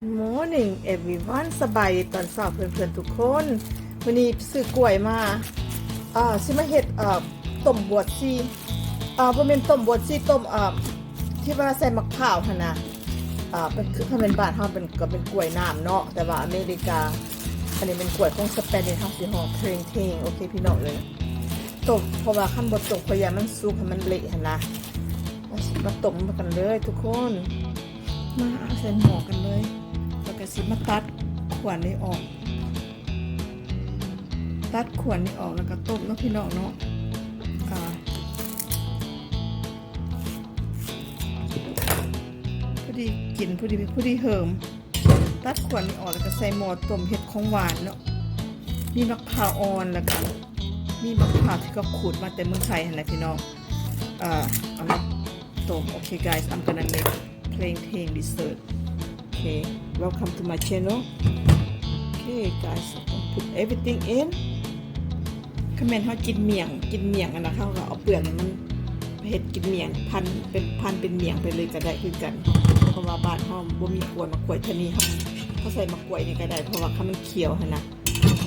Morning everyone สบายดีตอนเช้าเพื่อนๆทุกคนวันนี้ซื้อกล้วยมาสิมาเฮ็ดต้มบวชชีบ่แม่นต้มบวชชีต้มที่ว่าใส่มะพร้าวหั่นน่ะเป็นคือถ้าเป็นบ้านเฮาเป็นก็เป็นกล้วยน้ำเนาะแต่ว่าอเมริกาอันนี้เป็นกล้วยของสเปนเฮาสิฮ้อเพลงเทงโอเคพี่น้องเลยต้มเพราะว่าคันบ่ต้มเพราะอย่ามันสุกให้มันเละหั่นนะมาต้มกันเลยทุกคนมาใส่หม้อกันเลยแล้วก็สิมาตัดขวานนี้ออกแล้วก็ต้มเนาะพี่น้องเนาะพอดีกินพอดีเหิมตัดขวานนี้ออกแล้วก็ใส่หม้อต้มเห็ดของหวานเนาะมีมะพร้าวอ่อนแล้วก็มีมะพร้าวที่เขาขูดมาแต่เมืองไทยหั่นแหละพี่น้องเอามาต้ม Okay guys I'm gonna make plain tang dessert Okay welcome to my channel Okay guys put everything in คอมเมนต์เขากินเมี่ยงอันนะเขาก็เอาเปลือกมันเฮ็ดกินเมี่ยงพันเป็นเมี่ยงไปเลยก็ได้คือกันเพราะว่าบ้านเฮาบ่มีกล้วยมะกล้วยทะนี้เขาใส่มะกล้วยนี่ก็ได้เพราะว่าเขามันเขียวหั่นนะ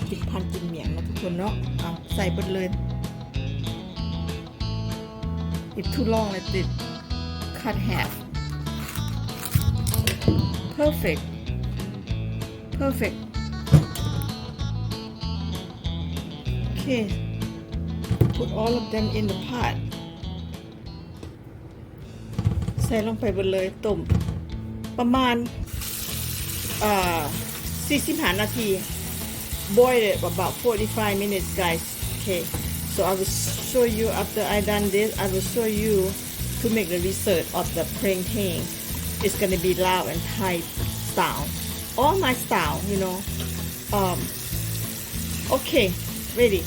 กินกินเมี่ยงนะทุกคนเนาะเอาใส่เบิดเลย If too long let it cut half perfect Okay put all of them in the pot ใส่ลงไปบนเลยต้มประมาณ45 นาที boil it about 45 minutes guys Okay so I will show you after I done this I will show you to make the dessert of the plantain it's gonna be loud and Thai style all my style you know okay ready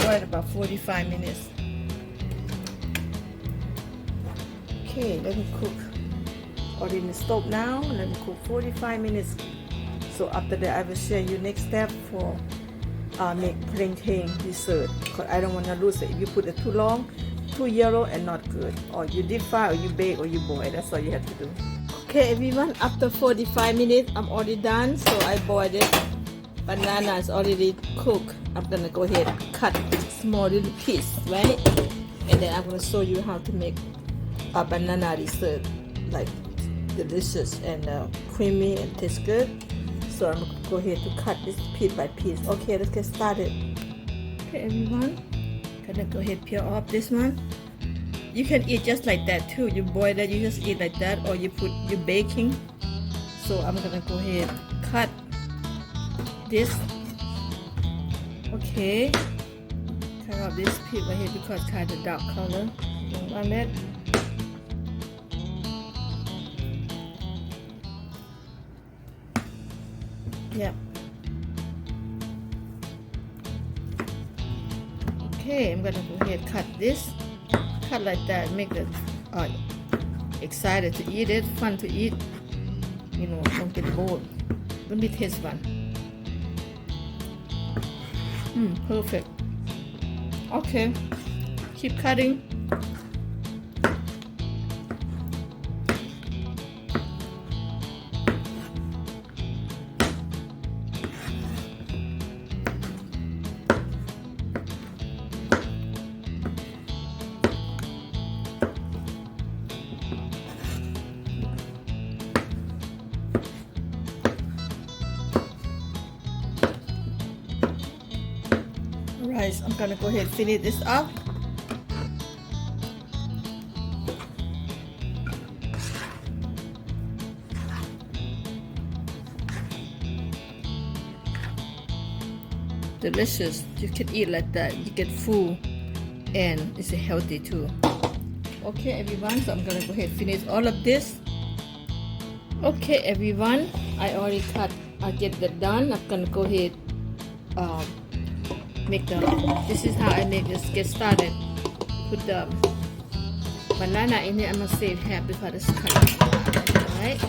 boil about 45 minutes okay let me cook already in the stove now let me cook 45 minutes so after that I will share you next step for make plantain dessert because I don't want to lose it if you put it too long too yellow and not good or you deep fry or you bake or you boil that's all you have to do okay everyone after 45 minutes I'm already done so I boiled it banana is already cooked I'm gonna go ahead and cut small little piece right and then I'm gonna show you how to make a banana dessert like delicious and creamy and tastes good so I'm gonna go ahead to cut this piece by piece okay let's get started okay everyone gonna go ahead peel off this one you can eat just like that too you boil it you just eat like that or you baking so I'm gonna go ahead cut this okay cut off this piece right here because it's kind of dark color don't want it yep okay I'm gonna go ahead cut this cut like that make it excited to eat it fun to eat you know don't get bored let me taste one perfect okay keep cutting Alright, I'm gonna go ahead and finish this up. Delicious. You can eat like that. You get full, and it's healthy too. Okay, everyone. So I'm gonna go ahead and finish all of this. Okay, everyone. I already cut. I get that done. I'm gonna go ahead. Make the this is how I make this get started put the banana in it I'm gonna save half because it's cut alright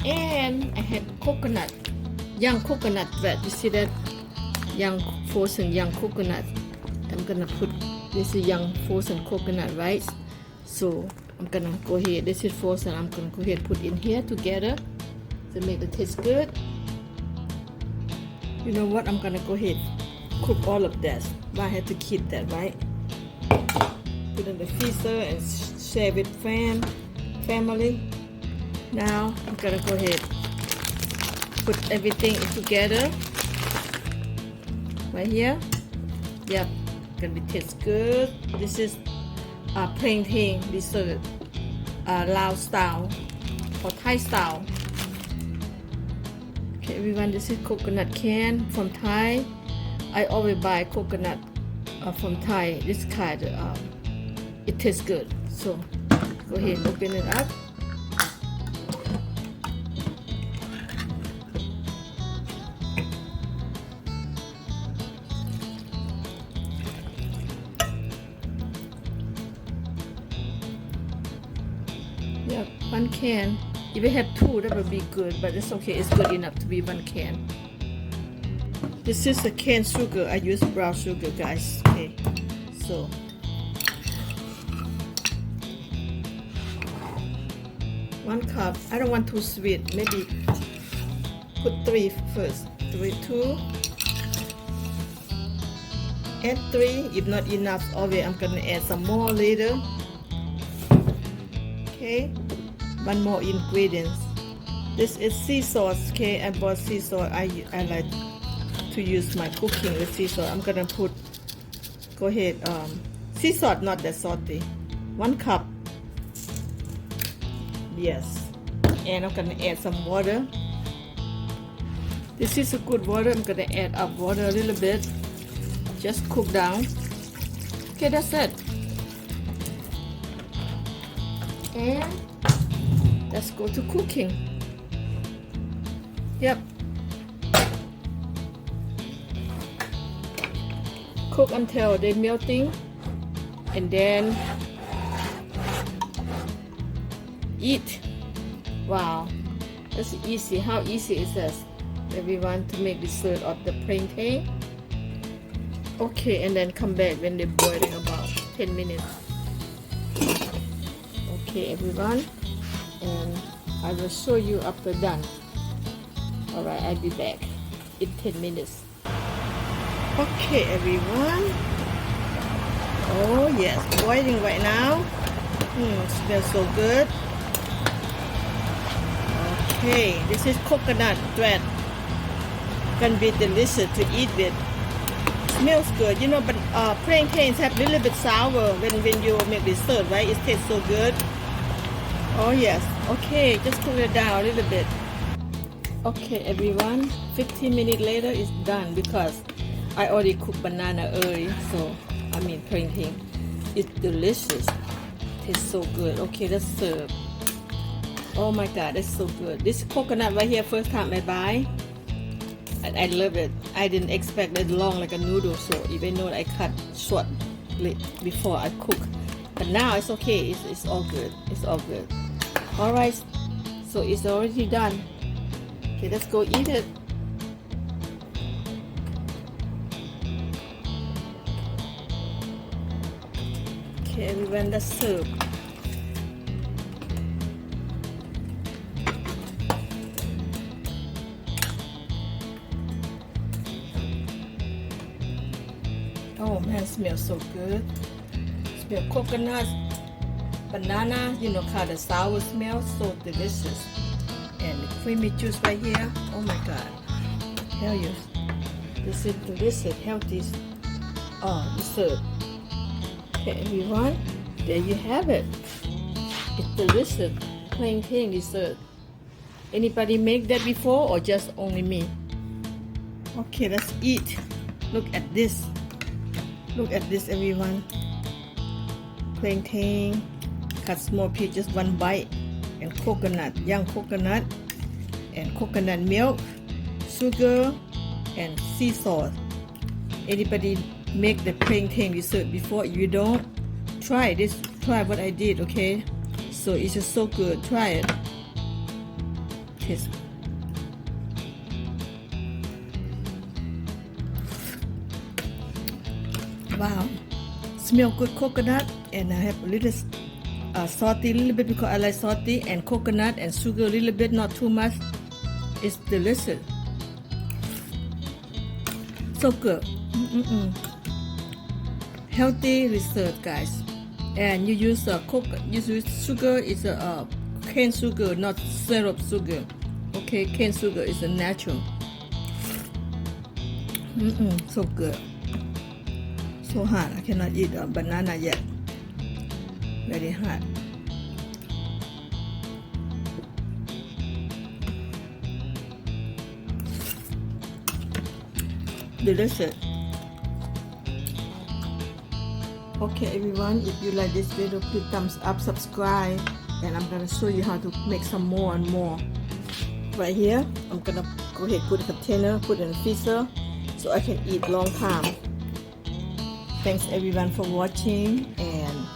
and I had coconut young coconut bread you see that young frozen young coconut I'm gonna put this is young frozen coconut right So I'm gonna go ahead, this is frozen, I'm gonna go ahead put in here together to make it taste good. You know what, I'm gonna go ahead cook all of this. I have to keep that, right? Put in the freezer and share with family. Now I'm gonna go ahead put everything together right here. Yep, gonna be taste good. This is plantain dessert, Lao style or Thai style. Okay, everyone, this is coconut can from Thai. I always buy coconut from Thai. This kind, it tastes good. So go ahead and open it up. Yep, one can. If we have two, that would be good, but it's okay. It's good enough to be one can. This is a cane sugar. I use brown sugar, guys. Okay, so one cup. I don't want too sweet. Maybe put 3 first. 2. Add 3. If not enough, always I'm gonna add some more later. Okay, one more ingredients. This is sea sauce. Okay, I bought sea sauce. I like to use my cooking with sea sauce. I'm gonna put, go ahead, sea salt, not that salty, 1 cup. Yes, and I'm gonna add some water. This is a good water. I'm gonna add up water a little bit, just cook down. Okay, that's it. And let's go to cooking. Yep, cook until they're melting, and then eat. Wow, that's easy. How easy is this, everyone, to make dessert of the plantain? Okay, and then come back when they're boiling about 10 minutes. Okay, everyone, and I will show you after done. Alright, I'll be back in 10 minutes. Okay, everyone. Oh yes, boiling right now. Smells so good. Okay, this is coconut thread. Can be delicious to eat with. Smells good, you know. But plantains have a little bit sour when you make dessert, right? It tastes so good. Oh yes. Okay, just cool it down a little bit. Okay, everyone. 15 minutes later, it's done because I already cooked banana early, so I mean plantain. It's delicious. Tastes so good. Okay, let's serve. Oh my God, that's so good. This coconut right here, first time I buy. I love it. I didn't expect it long like a noodle, so even though I cut short before I cook, but now it's okay. It's all good. It's all good. All right, so it's already done. Okay, let's go eat it. Okay, everyone, let's serve. Oh man, smells so good. Smell coconut, banana, you know, kind of sour smell, so delicious. And the creamy juice right here. Oh my God. Hell yes. This is delicious, healthy dessert. Okay, everyone, there you have it. It's delicious plantain dessert. Anybody make that before or just only me? Okay, let's eat. Look at this. Look at this, everyone. Plantain, cut small piece, just 1 bite, and coconut, young coconut, and coconut milk, sugar, and sea salt. Anybody make the plantain dessert before? If you don't, try this. Try what I did, okay? So it's just so good. Try it. Taste. Wow, smell good coconut, and I have a little salty a little bit because I like salty, and coconut and sugar a little bit, not too much. It's delicious. So good. Healthy research, guys. And you use sugar is a cane sugar, not syrup sugar. Okay, cane sugar is a natural. So good. So hot. I cannot eat a banana yet. Very hot. Delicious. Okay everyone, if you like this video, please thumbs up, subscribe, and I'm gonna show you how to make some more and more. Right here, I'm gonna go ahead put a container, put in a freezer so I can eat long time. Thanks everyone for watching, and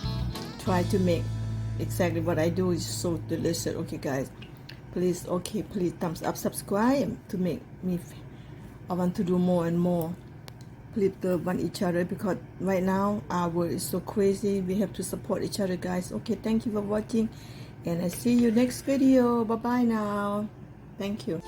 try to make exactly what I do. Is so delicious. Okay guys, please thumbs up, subscribe to make me, I want to do more and more. Please love one each other, because right now our world is so crazy. We have to support each other, guys. Okay, thank you for watching, and I see you next video. Bye bye now. Thank you.